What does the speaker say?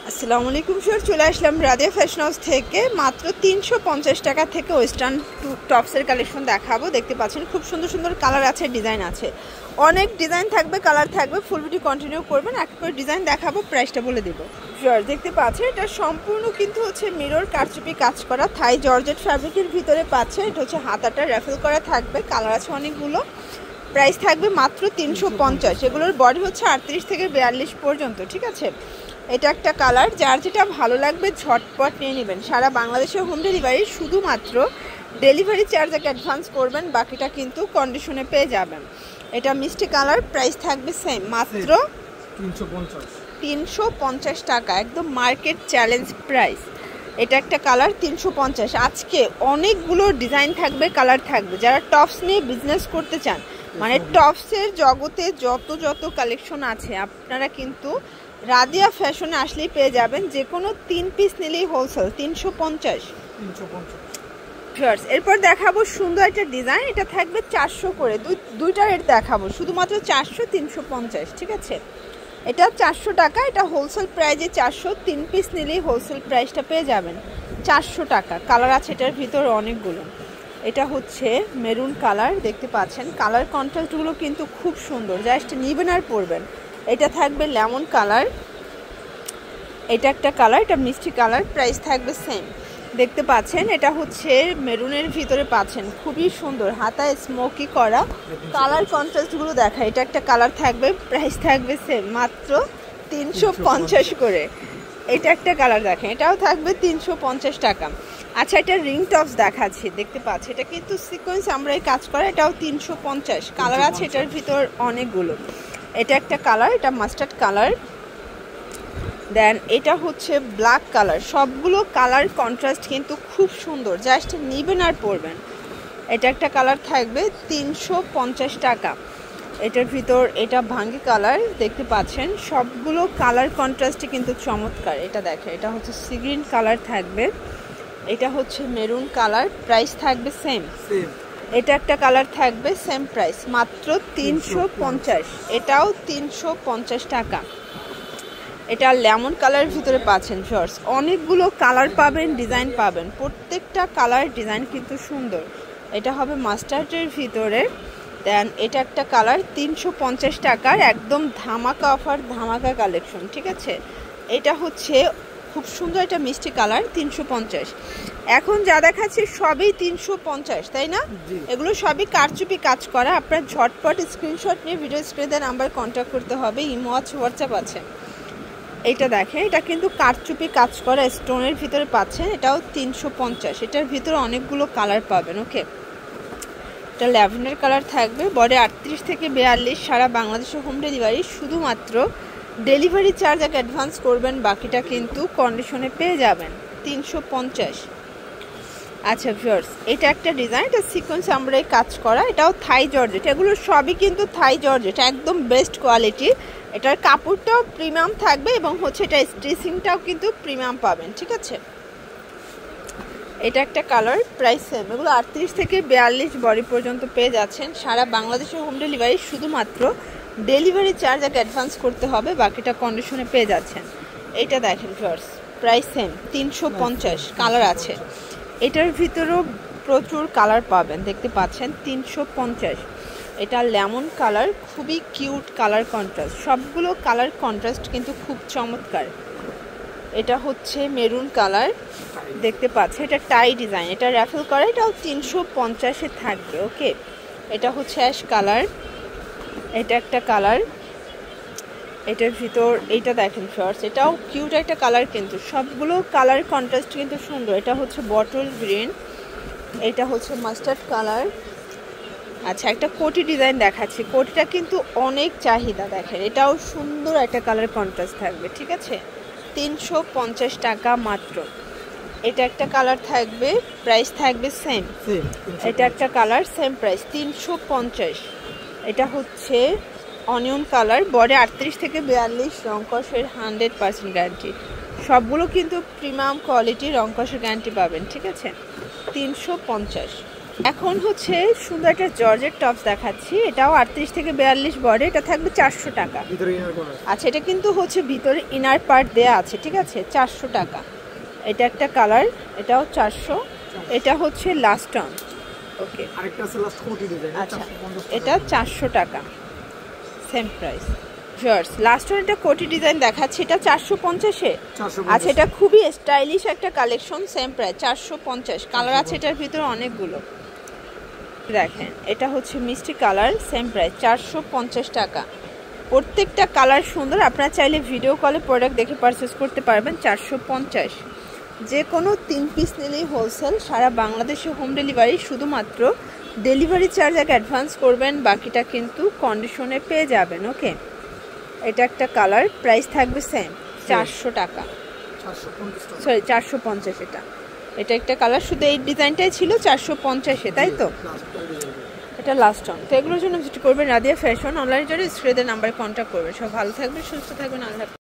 আসসালামু আলাইকুম স্যার, চলে আসলাম রাদিয়া ফ্যাশন হাউস থেকে। মাত্র 350 টাকা থেকে ওয়েস্টার্ন টপসের কালেকশন দেখাবো। দেখতে পাচ্ছেন খুব সুন্দর সুন্দর কালার আছে, ডিজাইন আছে, অনেক ডিজাইন থাকবে, কালার থাকবে। ফুল ভিডিও কন্টিনিউ করবেন, এক করে ডিজাইন দেখাবো, প্রাইসটা বলে দেব। স্যার দেখতে পাচ্ছেন এটা সম্পূর্ণ কিন্তু হচ্ছে মিরর কারচুপি কাজ করা, থাই জর্জেট ফ্যাব্রিকের ভিতরে পাচ্ছে। এটা হচ্ছে হাতাটা র্যাফেল করা থাকবে, কালার আছে অনেকগুলো। প্রাইস থাকবে মাত্র 350। এগুলোর বডি হচ্ছে 38 থেকে 42 পর্যন্ত, ঠিক আছে। এটা একটা কালার, যার যেটা ভালো লাগবে ঝটপট নিয়ে নেবেন। সারা বাংলাদেশে হোম ডেলিভারি, শুধুমাত্র ডেলিভারি চার্জ আগে অ্যাডভান্স করবেন, বাকিটা কিন্তু কন্ডিশনে পেয়ে যাবেন। এটা মিষ্টি কালার, প্রাইস থাকবে সেম, মাত্র 350 টাকা, একদম মার্কেট চ্যালেঞ্জ প্রাইস। এটা একটা কালার 350। আজকে অনেকগুলো ডিজাইন থাকবে, কালার থাকবে। যারা টপস নিয়ে বিজনেস করতে চান, মানে টপসের জগতে যত কালেকশন আছে, আপনারা কিন্তু রাদিয়া ফ্যাশনে আসলেই পেয়ে যাবেন। যে কোনো 3 পিস নিলেই হোলসেল 350। এরপর দেখাবো সুন্দর একটা ডিজাইন, এটা থাকবে 400 করে, দুইটা রেট দেখাবো, শুধুমাত্র 400 350, ঠিক আছে। এটা 400 টাকা, এটা হোলসেল প্রাইজে 400, 3 পিস নিলেই হোলসেল প্রাইসটা পেয়ে যাবেন 400 টাকা। কালার আছে এটার ভিতরে অনেকগুলো। এটা হচ্ছে মেরুন কালার, দেখতে পাচ্ছেন কালার কন্ট্রাস্টগুলো কিন্তু খুব সুন্দর, জাস্ট নিবেন আর পরবেন। এটা থাকবে লেমন কালার, এটা একটা কালার, এটা মিষ্টি কালার, প্রাইস থাকবে সেম। দেখতে পাচ্ছেন এটা হচ্ছে মেরুনের ভিতরে পাচ্ছেন, খুবই সুন্দর, হাতায় স্মোকি করা। কালার কন্ট্রাস্টগুলো দেখা, এটা একটা কালার থাকবে, প্রাইস থাকবে সেম, মাত্র 350 করে। এটা একটা কালার দেখেন, এটাও থাকবে 350 টাকা। আচ্ছা, এটা রিং টপস দেখাচ্ছি, দেখতে পাচ্ছি এটা কিন্তু সিকোয়েন্স আমরা এই কাজ করা, এটাও 350। কালার আছে এটার ভিতর অনেকগুলো। এটা একটা কালার, এটা মাস্টার্ড কালার, দেন এটা হচ্ছে ব্ল্যাক কালার। সবগুলো কালার কন্ট্রাস্ট কিন্তু খুব সুন্দর, জাস্ট নিবেন আর পরবেন। এটা একটা কালার থাকবে 350 টাকা। এটার ভিতর এটা ভাঙ্গি কালার, দেখতে পাচ্ছেন সবগুলো কালার কন্ট্রাস্টে কিন্তু চমৎকার। এটা দেখে, এটা হচ্ছে সি গ্রিন কালার থাকবে, এটা হচ্ছে মেরুন কালার, প্রাইস থাকবে সেম। এটা একটা কালার থাকবে সেম প্রাইস, মাত্র 350। এটাও 350 টাকা। এটা লেমন কালারের ভিতরে পাচ্ছেন শর্টস, অনেকগুলো কালার পাবেন, ডিজাইন পাবেন, প্রত্যেকটা কালার ডিজাইন কিন্তু সুন্দর। এটা হবে মাস্টার্ডের ভিতরে, দেন এটা একটা কালার 350 টাকার, একদম ধামাকা অফার, ধামাকা কালেকশন, ঠিক আছে। এটা হচ্ছে খুব সুন্দর, এটা মিষ্টি কালার 350। এখন যা দেখাচ্ছি সবই 350, তাই না? এগুলো সবই কারচুপি কাজ করা। আপনার ঝটপট স্ক্রিনশট নিয়ে ভিডিও স্ক্রিনে নাম্বার কন্ট্যাক্ট করতে হবে, ইমো আছে, হোয়াটসঅ্যাপ আছে। এইটা দেখেন, এটা কিন্তু কারচুপি কাজ করা স্টোনের ভিতরে পাচ্ছেন, এটাও 350। এটার ভিতরে অনেকগুলো কালার পাবেন, ওকে। এটা ল্যাভেন্ডার কালার থাকবে, বডি 38 থেকে 42, সারা বাংলাদেশে হোম ডেলিভারি, শুধুমাত্র ডেলিভারি চার্জ আগে অ্যাডভান্স করবেন, বাকিটা কিন্তু কন্ডিশনে পেয়ে যাবেন 350। আচ্ছা ভিউয়ার্স, এটা একটা ডিজাইন, এটা সিকোয়েন্স আমরা কাজ করা, এটাও থাই জর্জেট। এগুলো সবই কিন্তু থাই জর্জেট, একদম বেস্ট কোয়ালিটি। এটার কাপড়টাও প্রিমিয়াম থাকবে এবং হচ্ছে এটা স্টিচিংটাও কিন্তু প্রিমিয়াম পাবেন, ঠিক আছে। এটা একটা কালার, প্রাইস সেম। এগুলো 38 থেকে 42 বডি পর্যন্ত পেয়ে যাচ্ছেন, সারা বাংলাদেশে হোম ডেলিভারি, শুধুমাত্র ডেলিভারি চার্জ আগে অ্যাডভান্স করতে হবে, বাকিটা কন্ডিশনে পেয়ে যাচ্ছেন। এটা দেখেন ভিউয়ার্স, প্রাইস সেম 350। কালার আছে এটার ভিতরেও প্রচুর কালার পাবেন, দেখতে পাচ্ছেন 350। এটা লেমন কালার, খুবই কিউট কালার কন্ট্রাস্ট, সবগুলো কালার কন্ট্রাস্ট কিন্তু খুব চমৎকার। এটা হচ্ছে মেরুন কালার, দেখতে পাচ্ছেন এটা টাই ডিজাইন, এটা র্যাফেল করা, এটাও 350-এ থাকবে, ওকে। এটা হচ্ছে অ্যাশ কালার, এটা একটা কালার, এটার ভিতর এইটা দেখেন শর্টস, এটাও কিউট একটা কালার, কিন্তু সবগুলো কালার কন্ট্রাস্ট কিন্তু সুন্দর। এটা হচ্ছে বটল গ্রিন, এটা হচ্ছে মাস্টার্ড কালার। আচ্ছা, একটা কোটি ডিজাইন দেখাচ্ছি, কোটিটা কিন্তু অনেক চাহিদা, দেখেন এটাও সুন্দর একটা কালার কন্ট্রাস্ট থাকবে, ঠিক আছে। 350 টাকা মাত্র। এটা একটা কালার থাকবে, প্রাইস থাকবে সেম। এটা একটা কালার, সেম প্রাইস 350। এটা হচ্ছে অনিয়ন কালার, বডি 38 থেকে 42, রংকশের 100% গ্যারান্টি। সবগুলো কিন্তু প্রিমিয়াম কোয়ালিটি, রংকশের গ্যারান্টি পাবেন, ঠিক আছে। 350। এখন হচ্ছে সুন্দর একটা জর্জেট টপস দেখাচ্ছি, এটাও 38 থেকে 42 বডি, এটা থাকবে 400 টাকা। আচ্ছা, এটা কিন্তু হচ্ছে ভিতরে ইনার পার্ট দেয়া আছে, ঠিক আছে, 400 টাকা। এটা একটা কালার, এটাও 400। এটা হচ্ছে লাস্ট অন, ওকে, আরেকটা আছে লাস্ট কোটি ডিজাইন। আচ্ছা, এটা 400 টাকা, same price. Jars last on, এটা কোটি ডিজাইন দেখাচ্ছি, এটা 450 এ। আচ্ছা, এটা খুবই স্টাইলিশ একটা কালেকশন, সেম প্রাইস 450। কালার আছে এটার ভিতরে অনেকগুলো, দেখেন এটা হচ্ছে মিষ্টি কালার, সেম প্রাইস 450 টাকা। প্রত্যেকটা কালার সুন্দর, আপনারা চাইলে ভিডিও কলে প্রোডাক্ট দেখে পারচেস করতে পারবেন। 450, যে কোনো 3 পিস নিলেই হোলসেল, সারা বাংলাদেশে হোম ডেলিভারি। শুধুমাত্র ডেলিভারি চার্জ আগে অ্যাডভান্স করবেন, বাকিটা কিন্তু কন্ডিশনে পেয়ে যাবেন। ওকে, এটা একটা কালার, প্রাইস থাকবে সেম 400 টাকা, সরি 450। এটা একটা কালার, শুধু এই ডিজাইনটাই ছিল 450-এ, তাই তো? এটা লাস্ট অন। তো এগুলোর জন্য ভিজিট করবেন রাদিয়া ফ্যাশন, অনলাইনের জন্য স্ক্রিনের নাম্বারে কন্ট্যাক্ট করবেন। সব ভালো থাকবেন, সুস্থ থাকবেন, আল্লাহ।